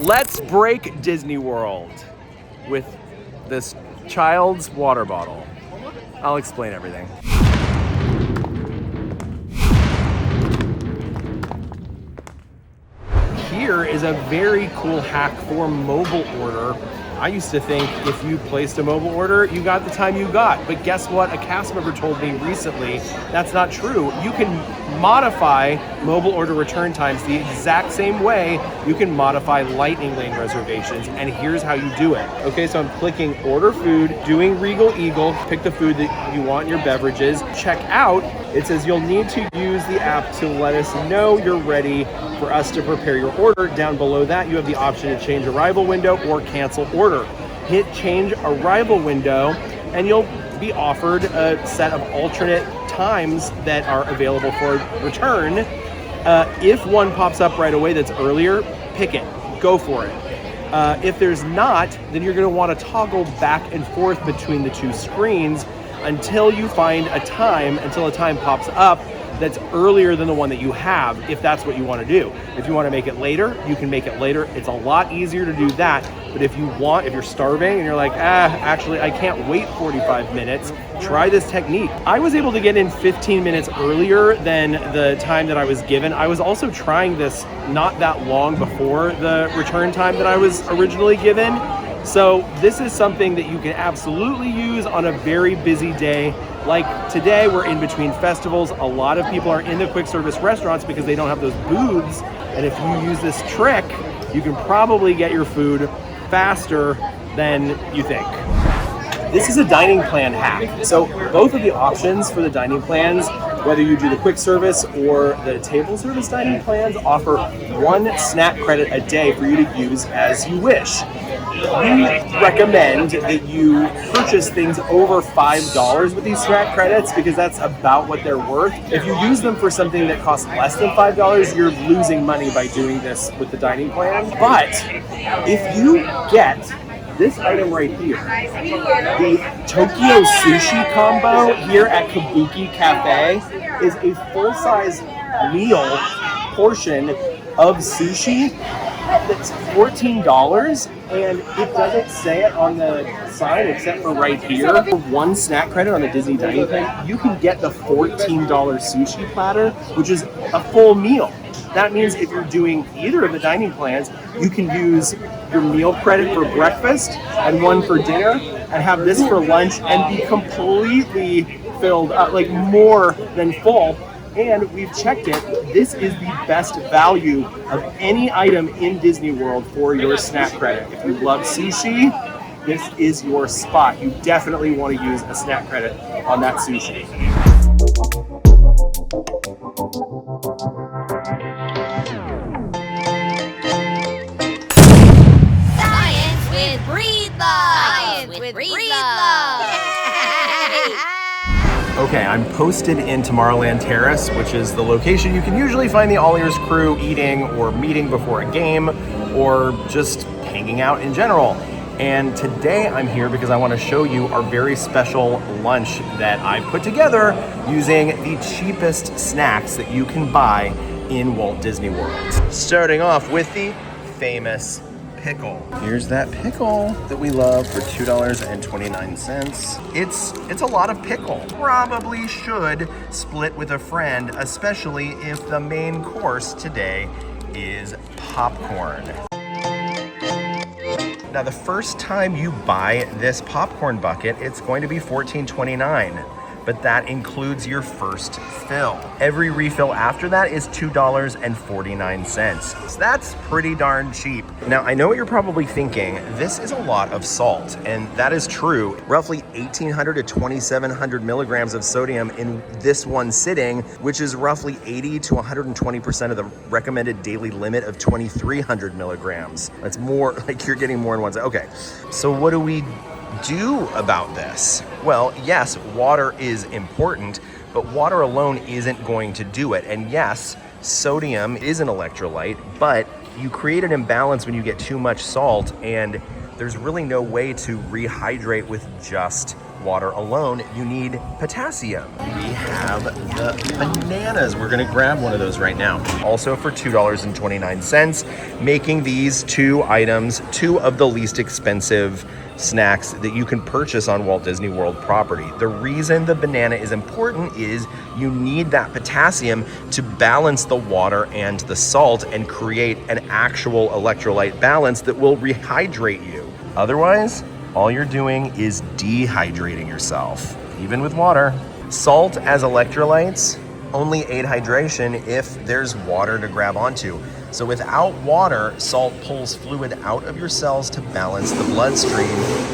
Let's break Disney World with this child's water bottle. I'll explain everything. Here is a very cool hack for mobile order. I used to think if you placed a mobile order, you got the time you got. But guess what? A cast member told me recently that's not true. You can modify mobile order return times the exact same way you can modify Lightning Lane reservations. And here's how you do it. Okay, so I'm clicking order food, doing Regal Eagle, pick the food that you want in your beverages, check out. It says you'll need to use the app to let us know you're ready for us to prepare your order. Down below that, you have the option to change arrival window or cancel order. Hit change arrival window and you'll be offered a set of alternate times that are available for return. If one pops up right away that's earlier, pick it, go for it. If there's not, then you're gonna wanna toggle back and forth between the two screens until you find a time pops up that's earlier than the one that you have, if that's what you want to do. If you want to make it later, you can make it later. It's a lot easier to do that. But if you're starving and you're like, actually, I can't wait 45 minutes, try this technique. I was able to get in 15 minutes earlier than the time that I was given. I was also trying this not that long before the return time that I was originally given. So this is something that you can absolutely use on a very busy day. Like today, we're in between festivals. A lot of people are in the quick service restaurants because they don't have those booths. And if you use this trick, you can probably get your food faster than you think. This is a dining plan hack. So both of the options for the dining plans, whether you do the quick service or the table service dining plans, offer 1 snack credit a day for you to use as you wish. We recommend that you purchase things over $5 with these snack credits because that's about what they're worth. If you use them for something that costs less than $5, you're losing money by doing this with the dining plan. But if you get this item right here, the Tokyo Sushi combo here at Kabuki Cafe, is a full-size meal portion of sushi that's $14, and it doesn't say it on the sign except for right here. For 1 snack credit on the Disney dining plan, you can get the $14 sushi platter, which is a full meal. That means if you're doing either of the dining plans, you can use your meal credit for breakfast and 1 for dinner, and have this for lunch and be completely filled up, like more than full. And we've checked it. This is the best value of any item in Disney World for your snack credit. If you love sushi, this is your spot. You definitely want to use a snack credit on that sushi. Science with Breathe Love! Science with Breathe Love! Okay, I'm posted in Tomorrowland Terrace, which is the location you can usually find the AllEars crew eating or meeting before a game or just hanging out in general. And today I'm here because I want to show you our very special lunch that I put together using the cheapest snacks that you can buy in Walt Disney World. Starting off with the famous pickle. Here's that pickle that we love for $2.29. It's a lot of pickle. Probably should split with a friend, especially if the main course today is popcorn. Now, the first time you buy this popcorn bucket, it's going to be $14.29. But that includes your first fill. Every refill after that is $2.49. So that's pretty darn cheap. Now, I know what you're probably thinking. This is a lot of salt, and that is true. Roughly 1,800 to 2,700 milligrams of sodium in this one sitting, which is roughly 80 to 120% of the recommended daily limit of 2,300 milligrams. That's more, like you're getting more in one. Okay, so what do we do about this? Well, yes, water is important, but water alone isn't going to do it. And yes, sodium is an electrolyte, but you create an imbalance when you get too much salt, and there's really no way to rehydrate with just water alone, you need potassium. We have the bananas. We're gonna grab one of those right now. Also for $2.29, making these two items two of the least expensive snacks that you can purchase on Walt Disney World property. The reason the banana is important is you need that potassium to balance the water and the salt and create an actual electrolyte balance that will rehydrate you. Otherwise, all you're doing is dehydrating yourself, even with water. Salt as electrolytes only aid hydration if there's water to grab onto. So without water, salt pulls fluid out of your cells to balance the bloodstream,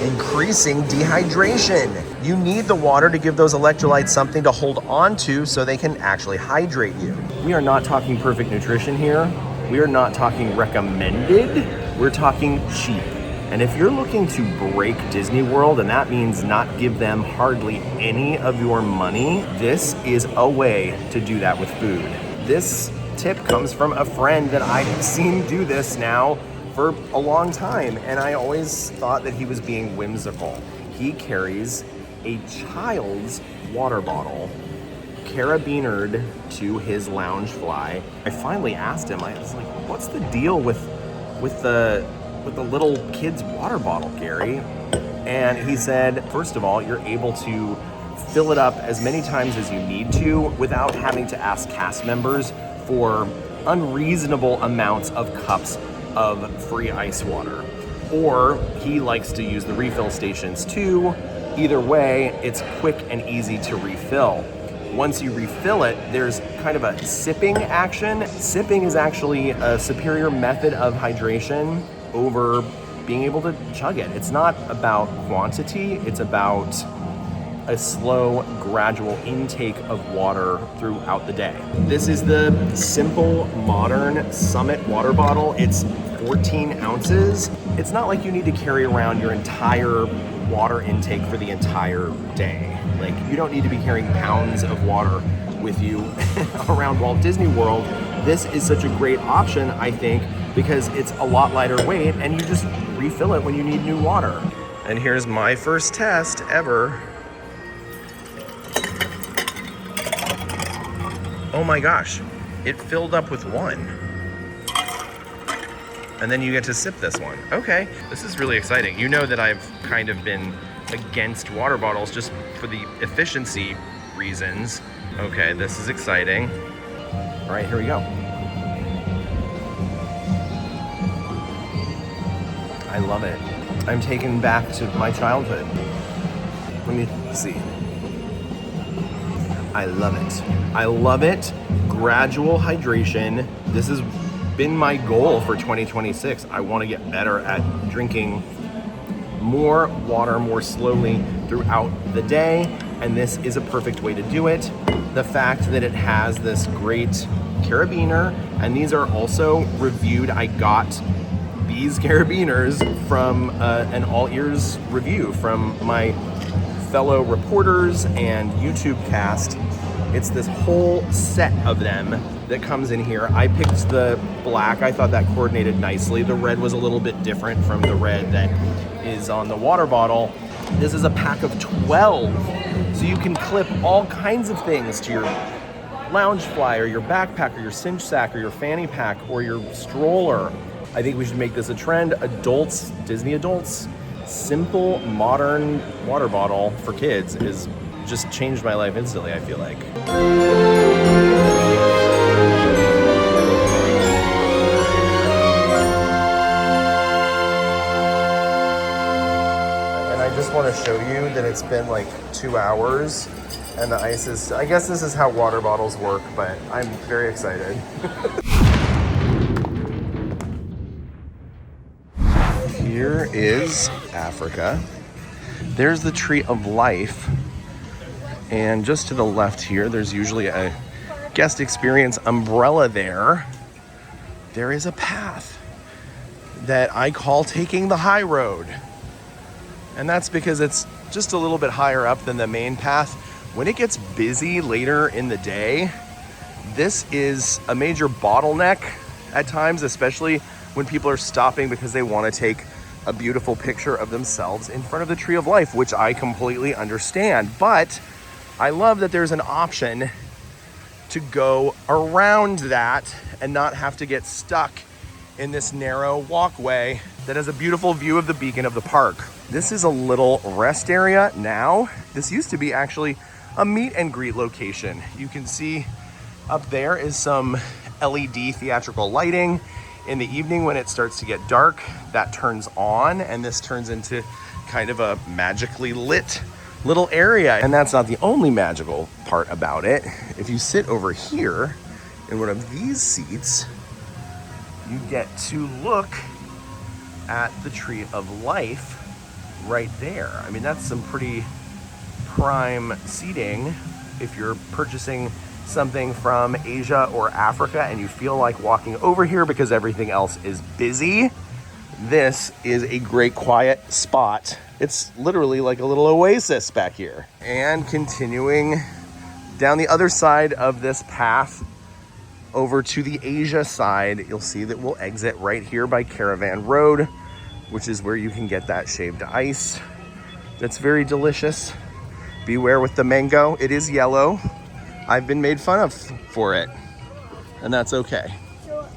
increasing dehydration. You need the water to give those electrolytes something to hold on to so they can actually hydrate you. We are not talking perfect nutrition here. We are not talking recommended. We're talking cheap. And if you're looking to break Disney World, and that means not give them hardly any of your money, this is a way to do that with food. This tip comes from a friend that I have seen do this now for a long time, and I always thought that he was being whimsical. He carries a child's water bottle carabinered to his Loungefly. I finally asked him, I was like, what's the deal with the little kid's water bottle, Gary? And he said, first of all, you're able to fill it up as many times as you need to without having to ask cast members for unreasonable amounts of cups of free ice water. Or he likes to use the refill stations too. Either way, it's quick and easy to refill. Once you refill it, there's kind of a sipping action. Sipping is actually a superior method of hydration over being able to chug it. It's not about quantity, it's about a slow, gradual intake of water throughout the day. This is the simple, modern Summit water bottle. It's 14 ounces. It's not like you need to carry around your entire water intake for the entire day. Like, you don't need to be carrying pounds of water with you around Walt Disney World. This is such a great option, I think, because it's a lot lighter weight and you just refill it when you need new water. And here's my first test ever. Oh my gosh, it filled up with one. And then you get to sip this one. Okay, this is really exciting. You know that I've kind of been against water bottles just for the efficiency reasons. Okay, this is exciting. All right, here we go. I love it. I'm taken back to my childhood. Let me see. I love it. I love it. Gradual hydration. This has been my goal for 2026. I want to get better at drinking more water more slowly throughout the day, and this is a perfect way to do it. The fact that it has this great carabiner, and these are also reviewed. I got these carabiners from an AllEars review from my fellow reporters and YouTube cast. It's this whole set of them that comes in here. I picked the black. I thought that coordinated nicely. The red was a little bit different from the red that is on the water bottle. This is a pack of 12. So you can clip all kinds of things to your Loungefly or your backpack or your cinch sack or your fanny pack or your stroller. I think we should make this a trend. Adults, Disney adults, simple, modern water bottle for kids is just changed my life instantly, I feel like. And I just want to show you that it's been like 2 hours and the ice is, I guess this is how water bottles work, but I'm very excited. Here is Africa. There's the Tree of Life. And just to the left here, there's usually a guest experience umbrella there. There is a path that I call taking the high road. And that's because it's just a little bit higher up than the main path. When it gets busy later in the day, this is a major bottleneck at times, especially when people are stopping because they want to take a beautiful picture of themselves in front of the Tree of Life, which I completely understand. But I love that there's an option to go around that and not have to get stuck in this narrow walkway that has a beautiful view of the beacon of the park. This is a little rest area now. This used to be actually a meet and greet location. You can see up there is some LED theatrical lighting. In the evening when it starts to get dark, that turns on and this turns into kind of a magically lit little area. And that's not the only magical part about it. If you sit over here in one of these seats, you get to look at the Tree of Life right there. I mean, that's some pretty prime seating if you're purchasing something from Asia or Africa and you feel like walking over here because everything else is busy. This is a great quiet spot. It's literally like a little oasis back here. And continuing down the other side of this path over to the Asia side, you'll see that we'll exit right here by Caravan Road, which is where you can get that shaved ice. That's very delicious. Beware with the mango, it is yellow. I've been made fun of for it, and that's okay,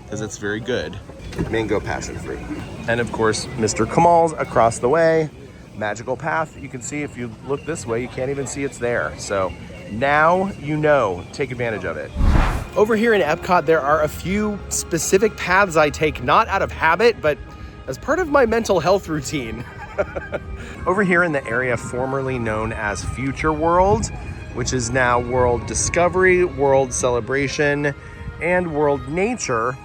because it's very good. Mango passion fruit. And of course, Mr. Kamal's across the way. Magical path, you can see if you look this way, you can't even see it's there. So now you know, take advantage of it. Over here in Epcot, there are a few specific paths I take, not out of habit, but as part of my mental health routine. Over here in the area formerly known as Future World, which is now World Discovery, World Celebration, and World Nature,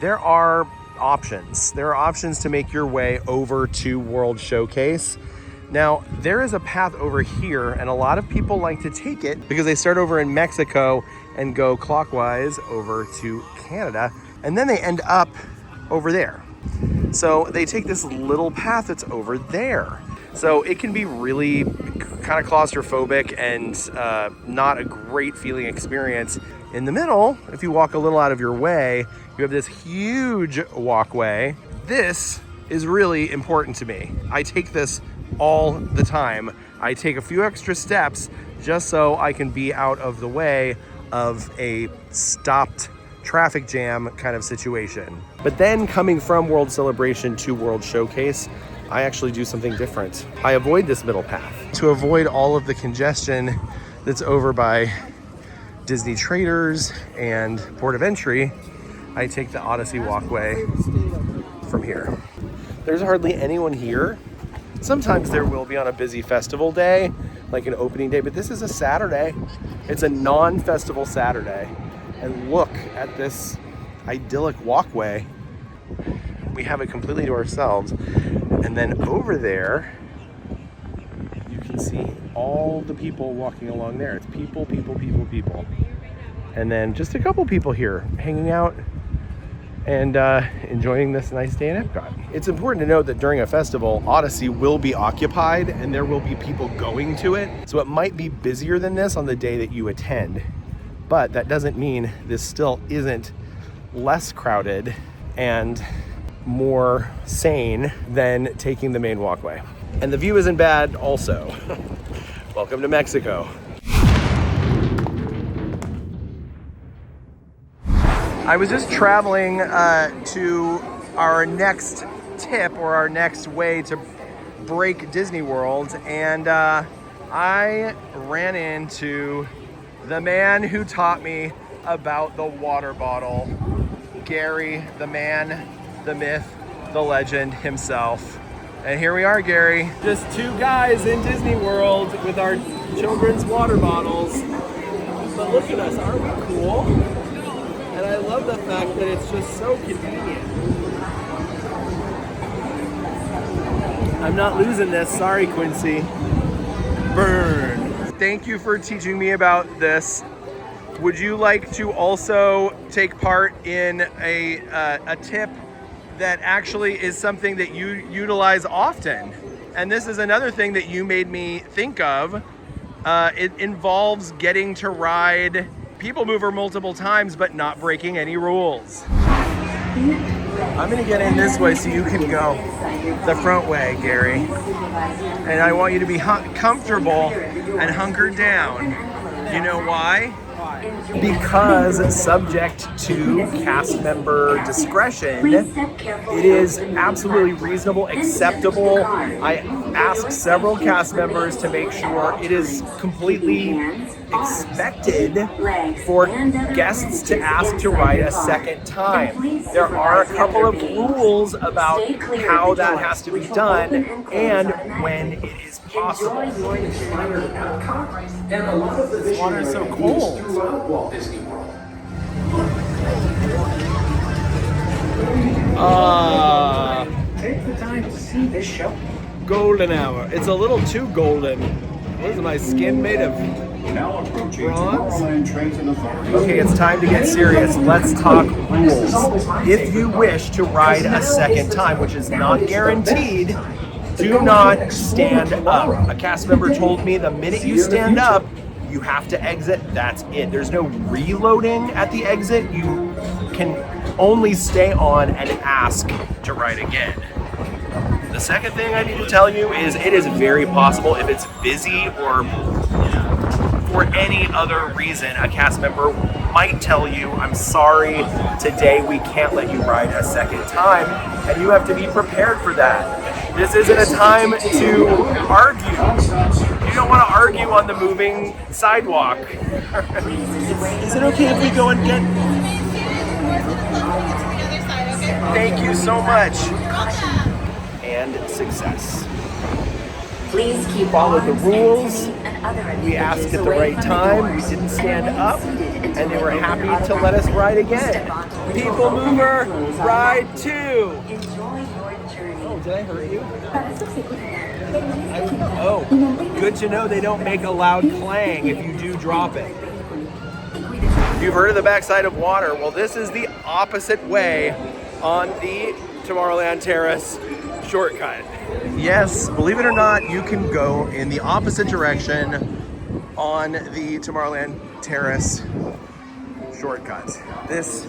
there are options. There are options to make your way over to World Showcase. Now, there is a path over here, and a lot of people like to take it because they start over in Mexico and go clockwise over to Canada, and then they end up over there. So they take this little path that's over there. So it can be really kind of claustrophobic and not a great feeling experience. In the middle, if you walk a little out of your way, you have this huge walkway. This is really important to me. I take this all the time. I take a few extra steps just so I can be out of the way of a stopped traffic jam kind of situation. But then coming from World Celebration to World Showcase, I actually do something different. I avoid this middle path. To avoid all of the congestion that's over by Disney Traders and Port of Entry, I take the Odyssey walkway from here. There's hardly anyone here. Sometimes there will be on a busy festival day, like an opening day, but this is a Saturday. It's a non-festival Saturday. And look at this idyllic walkway. We have it completely to ourselves. And then over there, you can see all the people walking along there. It's people, people, people, people. And then just a couple people here hanging out and enjoying this nice day in Epcot. It's important to note that during a festival, Odyssey will be occupied and there will be people going to it. So it might be busier than this on the day that you attend, but that doesn't mean this still isn't less crowded and more sane than taking the main walkway. And the view isn't bad also. Welcome to Mexico. I was just traveling to our next tip or our next way to break Disney World, and I ran into the man who taught me about the water bottle, Gary, the man, the myth, the legend himself. And here we are, Gary. Just two guys in Disney World with our children's water bottles. But look at us, aren't we cool? And I love the fact that it's just so convenient. I'm not losing this, sorry Quincy. Burn. Thank you for teaching me about this. Would you like to also take part in a tip that actually is something that you utilize often? And this is another thing that you made me think of. It involves getting to ride Peoplemover multiple times, but not breaking any rules. I'm gonna get in this way so you can go the front way, Gary. And I want you to be comfortable and hunkered down. You know why? Because subject to cast member discretion, it is absolutely reasonable, acceptable. I asked several cast members to make sure it is completely expected for guests to ask to ride a second time. There are a couple of rules about how that has to be done and when it is possible. This water is so cold. Take the time to see this show. Golden hour. It's a little too golden. What is my skin made of? Now approaching Bronze? Tomorrowland Transit Authority. Okay, it's time to get serious. Let's talk rules. If you wish to ride a second time, which is not guaranteed, do not stand up. A cast member told me the minute you stand up, you have to exit. That's it. There's no reloading at the exit. You can only stay on and ask to ride again. The second thing I need to tell you is it is very possible if it's busy or for any other reason, a cast member might tell you, I'm sorry, today we can't let you ride a second time, and you have to be prepared for that. This isn't a time to argue. You don't want to argue on the moving sidewalk. Is it okay if we go and get... Thank you so much. And success. Please keep Followed the rules. We We asked at the right time. We didn't stand up, and they were happy to let us ride again. Peoplemover, ride 2. Enjoy your journey. Oh, did I hurt you? Oh, good to know they don't make a loud clang if you do drop it. You've heard of the backside of water. Well, this is the opposite way on the Tomorrowland Terrace shortcut. Yes, believe it or not, you can go in the opposite direction on the Tomorrowland Terrace shortcut. This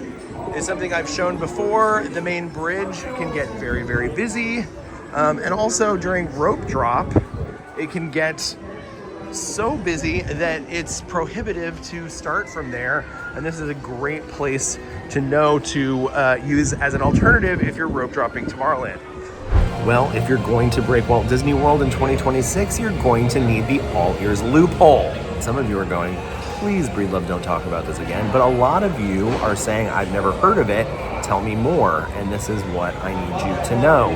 is something I've shown before. The main bridge can get very, very busy. And also during rope drop, it can get so busy that it's prohibitive to start from there. And this is a great place to know to use as an alternative if you're rope dropping Tomorrowland. Well, if you're going to break Walt Disney World in 2026, you're going to need the AllEars loophole. Some of you are going, please, Breed Love, don't talk about this again. But a lot of you are saying, I've never heard of it, tell me more. And this is what I need you to know.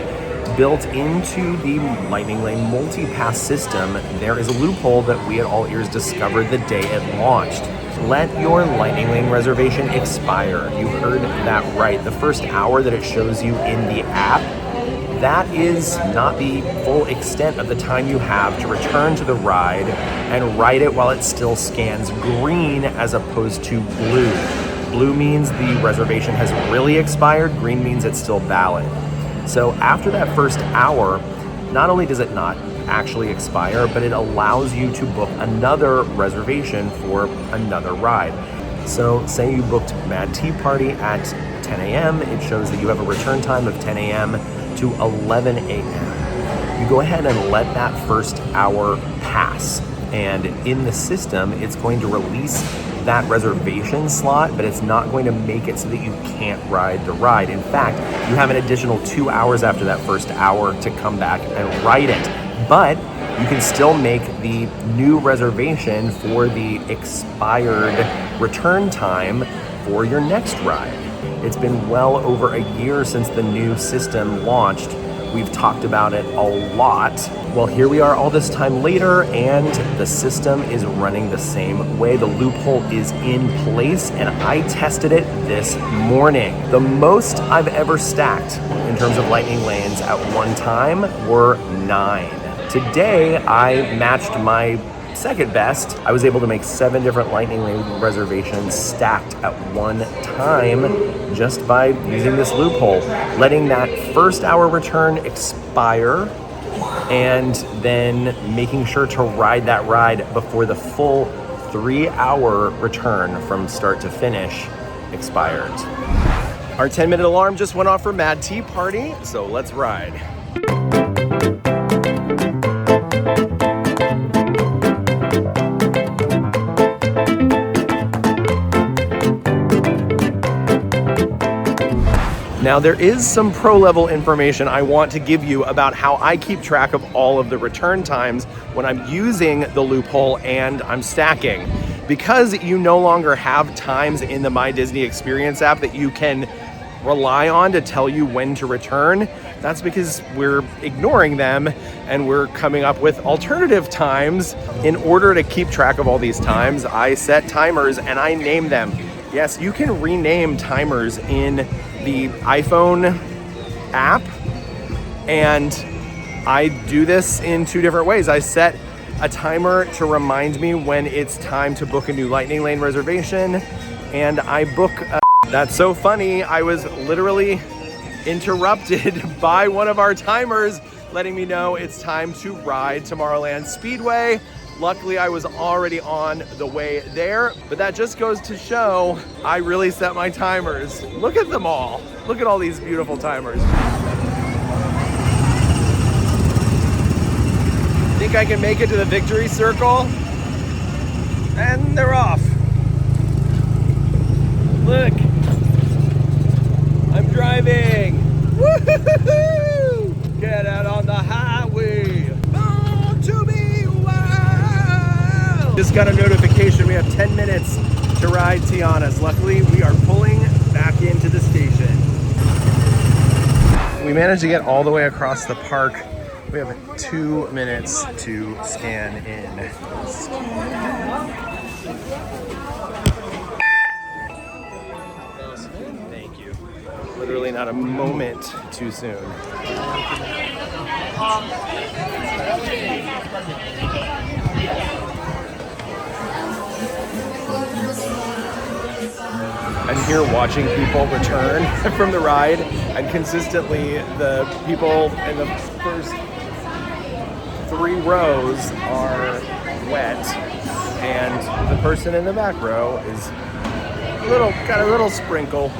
Built into the Lightning Lane multi-pass system, there is a loophole that we at AllEars discovered the day it launched. Let your Lightning Lane reservation expire. You heard that right. The first hour that it shows you in the app, that is not the full extent of the time you have to return to the ride and ride it while it still scans green as opposed to blue. Blue means the reservation has really expired, green means it's still valid. So after that first hour, not only does it not actually expire, but it allows you to book another reservation for another ride. So say you booked Mad Tea Party at 10 a.m., it shows that you have a return time of 10 a.m. to 11 a.m. You go ahead and let that first hour pass. And in the system, it's going to release that reservation slot, but it's not going to make it so that you can't ride the ride. In fact, you have an additional 2 hours after that first hour to come back and ride it. But you can still make the new reservation for the expired return time for your next ride. It's been well over a year since the new system launched. We've talked about it a lot. Well, here we are all this time later, and the system is running the same way. The loophole is in place, and I tested it this morning. The most I've ever stacked in terms of lightning lanes at one time were 9. Today, I matched my second best. I was able to make 7 different lightning lane reservations stacked at one time just by using this loophole, letting that first hour return expire and then making sure to ride that ride before the full 3-hour return from start to finish expired. Our 10-minute alarm just went off for Mad Tea Party, so let's ride. Now there is some pro level information I want to give you about how I keep track of all of the return times when I'm using the loophole and I'm stacking. Because you no longer have times in the My Disney Experience app that you can rely on to tell you when to return, that's because we're ignoring them and we're coming up with alternative times. In order to keep track of all these times, I set timers and I name them. Yes, you can rename timers in the iPhone app, and I do this in 2 different ways. I set a timer to remind me when it's time to book a new Lightning Lane reservation, and I book that's so funny. I was literally interrupted by one of our timers letting me know it's time to ride Tomorrowland Speedway. Luckily, I was already on the way there, but that just goes to show I really set my timers. Look at them all. Look at all these beautiful timers. Think I can make it to the victory circle? And they're off. Look, I'm driving. Woo-hoo-hoo! Get out on the highway. Born to be wild. Just got a notification. We have 10 minutes to ride Tiana's. Luckily, we are pulling back into the station. We managed to get all the way across the park. We have 2 minutes to scan in. Thank you. Literally not a moment too soon. I'm here watching people return from the ride, and consistently the people in the first 3 rows are wet, and the person in the back row is got a little sprinkle.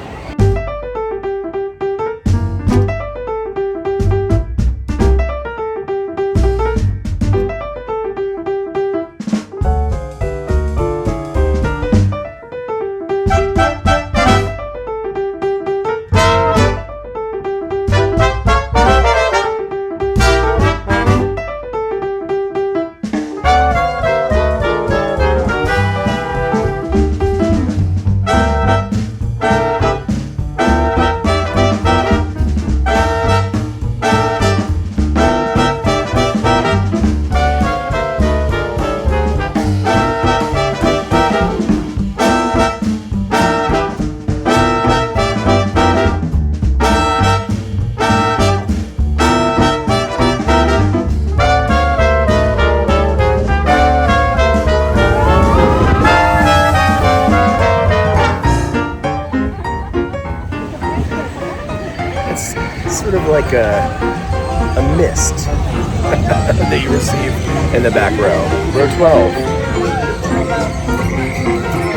Sort of like a mist that you receive in the back row. Row 12.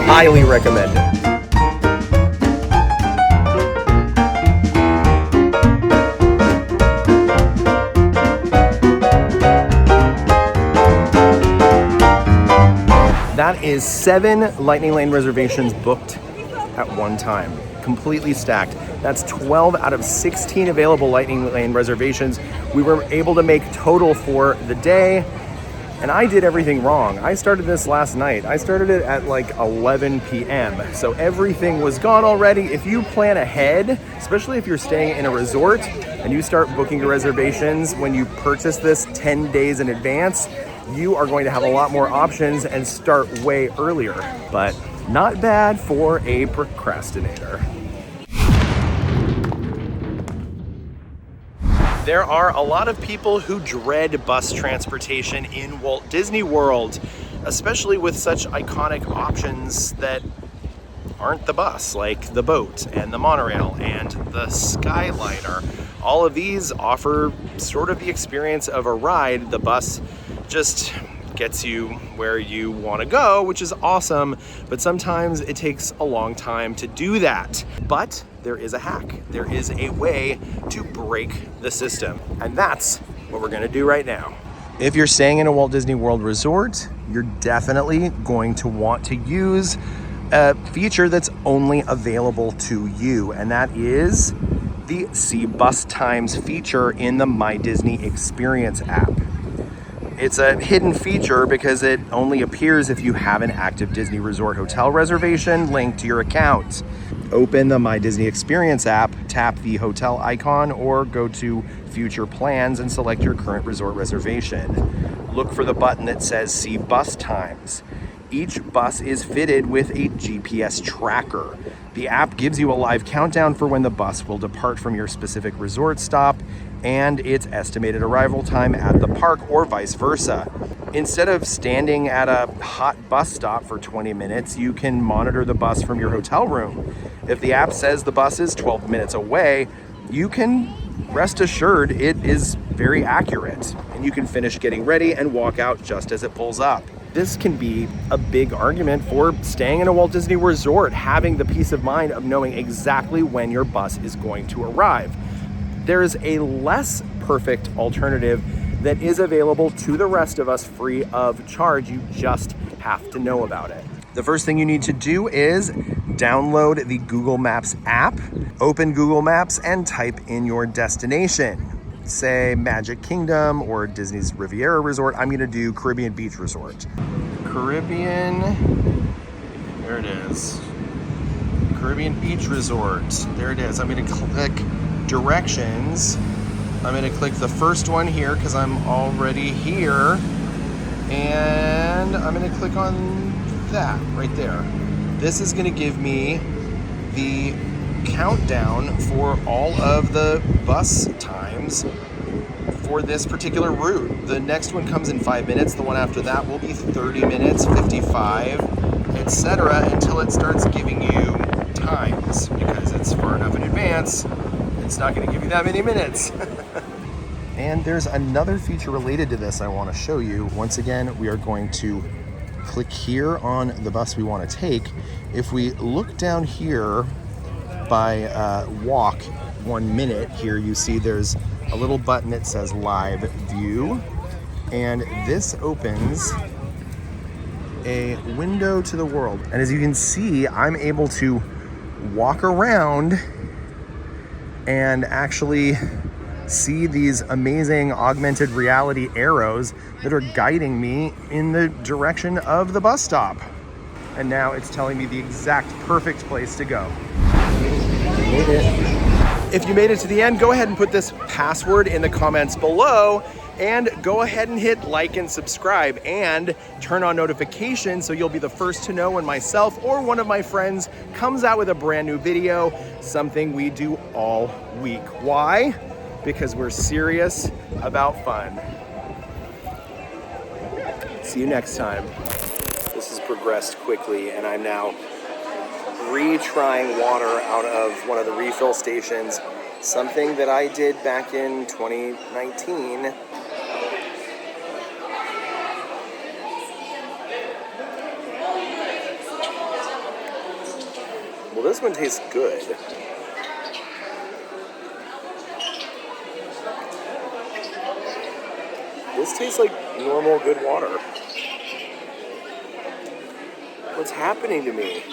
Highly recommended. That is 7 Lightning Lane reservations booked at one time. Completely stacked. That's 12 out of 16 available Lightning Lane reservations we were able to make total for the day. And I did everything wrong. I started this last night. I started it at like 11 p.m. So everything was gone already. If you plan ahead, especially if you're staying in a resort and you start booking your reservations when you purchase this 10 days in advance, you are going to have a lot more options and start way earlier. But not bad for a procrastinator. There are a lot of people who dread bus transportation in Walt Disney World, especially with such iconic options that aren't the bus, like the boat and the monorail and the Skyliner. All of these offer sort of the experience of a ride. The bus just gets you where you want to go, which is awesome, but sometimes it takes a long time to do that. But there is a hack. There is a way to break the system, and that's what we're gonna do right now. If you're staying in a Walt Disney World resort, you're definitely going to want to use a feature that's only available to you, and that is the See Bus Times feature in the My Disney Experience app. It's a hidden feature because it only appears if you have an active Disney Resort hotel reservation linked to your account. Open the My Disney Experience app, tap the hotel icon, or go to Future Plans and select your current resort reservation. Look for the button that says See Bus Times. Each bus is fitted with a GPS tracker. The app gives you a live countdown for when the bus will depart from your specific resort stop and its estimated arrival time at the park, or vice versa. Instead of standing at a hot bus stop for 20 minutes, you can monitor the bus from your hotel room. If the app says the bus is 12 minutes away, you can rest assured it is very accurate, and you can finish getting ready and walk out just as it pulls up. This can be a big argument for staying in a Walt Disney Resort, having the peace of mind of knowing exactly when your bus is going to arrive. There's a less perfect alternative that is available to the rest of us free of charge. You just have to know about it. The first thing you need to do is download the Google Maps app, open Google Maps, and type in your destination. Say Magic Kingdom or Disney's Riviera Resort. I'm gonna do Caribbean Beach Resort. Caribbean, there it is. Caribbean Beach Resort, there it is. I'm gonna click directions. I'm gonna click the first one here because I'm already here. And I'm gonna click on that right there. This is gonna give me the countdown for all of the bus times for this particular route. The next one comes in 5 minutes. The one after that will be 30 minutes, 55, etc. until it starts giving you times, because it's far enough in advance. It's not going to give you that many minutes. And there's another feature related to this I want to show you. Once again, we are going to click here on the bus we want to take. If we look down here by walk 1 minute, here you see there's a little button that says Live View, and this opens a window to the world. And as you can see, I'm able to walk around and actually see these amazing augmented reality arrows that are guiding me in the direction of the bus stop. And now it's telling me the exact perfect place to go. If you made it to the end, go ahead and put this password in the comments below, and go ahead and hit like and subscribe and turn on notifications so you'll be the first to know when myself or one of my friends comes out with a brand new video, something we do all week. Why? Because we're serious about fun. See you next time. This has progressed quickly, and I'm now retrying water out of one of the refill stations, something that I did back in 2019. Well, this one tastes good. This tastes like normal good water. What's happening to me?